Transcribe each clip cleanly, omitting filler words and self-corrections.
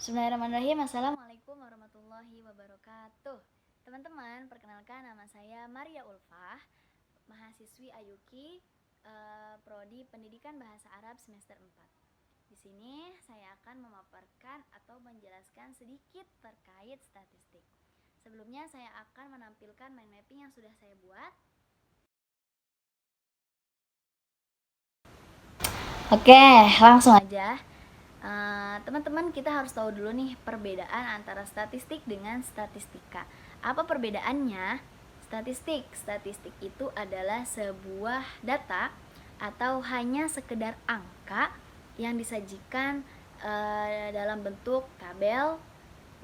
Bismillahirrahmanirrahim. Assalamualaikum warahmatullahi wabarakatuh. Teman-teman, perkenalkan nama saya Maria Ulfah, mahasiswi Ayuki, Prodi Pendidikan Bahasa Arab semester 4. Di sini saya akan memaparkan atau menjelaskan sedikit terkait statistik. Sebelumnya saya akan menampilkan mind mapping yang sudah saya buat. Oke, langsung aja. Teman-teman, kita harus tahu dulu nih perbedaan antara statistik dengan statistika. Apa perbedaannya? Statistik itu adalah sebuah data atau hanya sekedar angka yang disajikan dalam bentuk tabel,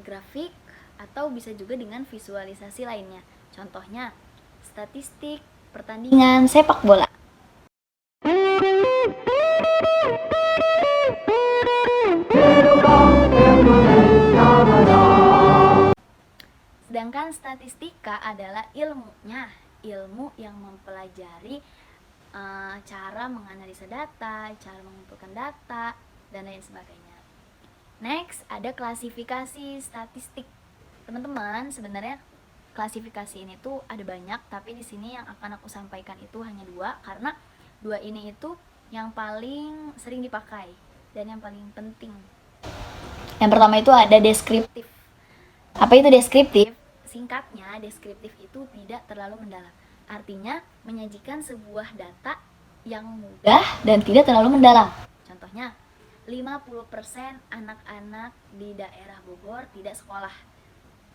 grafik, atau bisa juga dengan visualisasi lainnya. Contohnya, statistik pertandingan sepak bola. Sedangkan statistika adalah ilmu yang mempelajari cara menganalisa data, cara mengumpulkan data, dan lain sebagainya. Next, ada klasifikasi statistik. Teman-teman, sebenarnya klasifikasi ini tuh ada banyak, tapi di sini yang akan aku sampaikan itu hanya dua, karena dua ini itu yang paling sering dipakai dan yang paling penting. Yang pertama itu ada deskriptif. Apa itu deskriptif? Singkatnya, deskriptif itu tidak terlalu mendalam. Artinya, menyajikan sebuah data yang mudah dan tidak terlalu mendalam. Contohnya, 50% anak-anak di daerah Bogor tidak sekolah.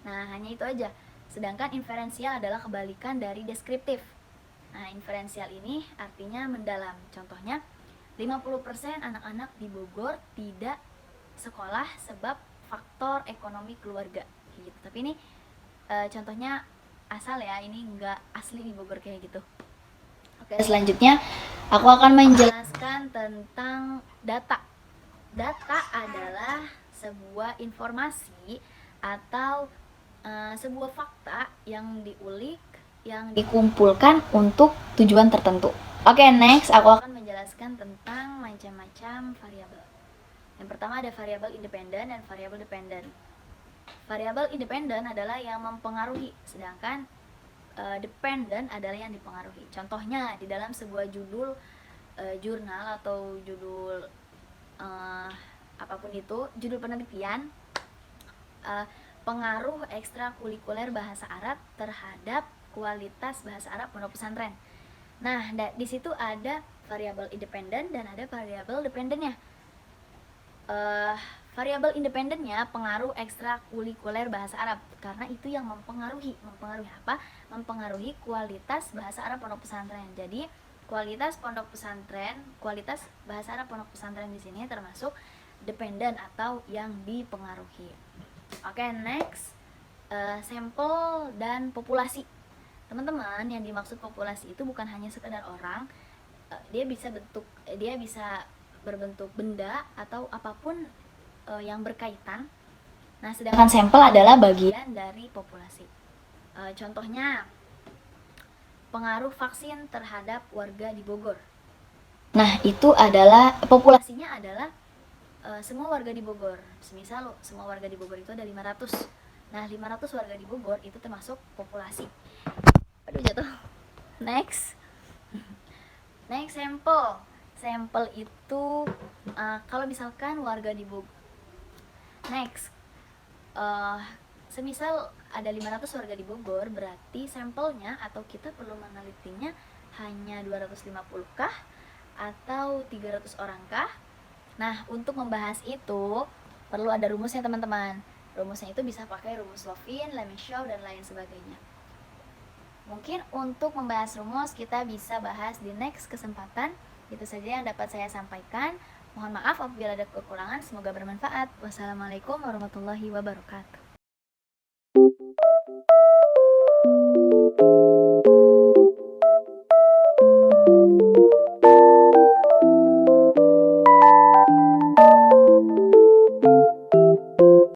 Nah, hanya itu aja. Sedangkan inferensial adalah kebalikan dari deskriptif. Nah, inferensial ini artinya mendalam. Contohnya, 50% anak-anak di Bogor tidak sekolah sebab faktor ekonomi keluarga gitu. Tapi ini contohnya asal ya, ini enggak asli di Bogor kayak gitu. Oke, selanjutnya aku akan menjelaskan tentang data. Data adalah sebuah informasi atau sebuah fakta yang diulik, yang dikumpulkan untuk tujuan tertentu. Oke, next aku akan menjelaskan tentang macam-macam variabel. Yang pertama ada variabel independen dan variabel dependen. Variabel independen adalah yang mempengaruhi, sedangkan dependen adalah yang dipengaruhi. Contohnya di dalam sebuah judul jurnal atau judul apapun itu, judul penelitian, pengaruh ekstrakurikuler bahasa Arab terhadap kualitas bahasa Arab pondok pesantren. Nah, di situ ada variabel independen dan ada variabel dependennya. Variabel independennya pengaruh ekstrakurikuler bahasa Arab, karena itu yang mempengaruhi apa? Mempengaruhi kualitas bahasa Arab pondok pesantren. Jadi kualitas bahasa Arab pondok pesantren di sini termasuk dependen atau yang dipengaruhi. Oke, next, sampel dan populasi. Teman-teman, yang dimaksud populasi itu bukan hanya sekedar orang, dia bisa berbentuk benda atau apapun yang berkaitan. Nah, sedangkan sampel adalah bagian dari populasi. Contohnya, pengaruh vaksin terhadap warga di Bogor. Nah, itu adalah populasinya adalah semua warga di Bogor. Semisal semua warga di Bogor itu ada 500. Nah, 500 warga di Bogor itu termasuk populasi. Aduh, jatuh. Next, sampel. Sampel itu kalau misalkan warga di Bogor. Next, semisal ada 500 warga di Bogor, berarti sampelnya atau kita perlu menelitinya hanya 250 kah atau 300 orang kah? Nah, untuk membahas itu perlu ada rumusnya, teman-teman. Rumusnya itu bisa pakai rumus Lovin, Lemeshow, dan lain sebagainya. Mungkin untuk membahas rumus kita bisa bahas di next kesempatan. Itu saja yang dapat saya sampaikan. Mohon maaf apabila ada kekurangan, semoga bermanfaat. Wassalamualaikum warahmatullahi wabarakatuh.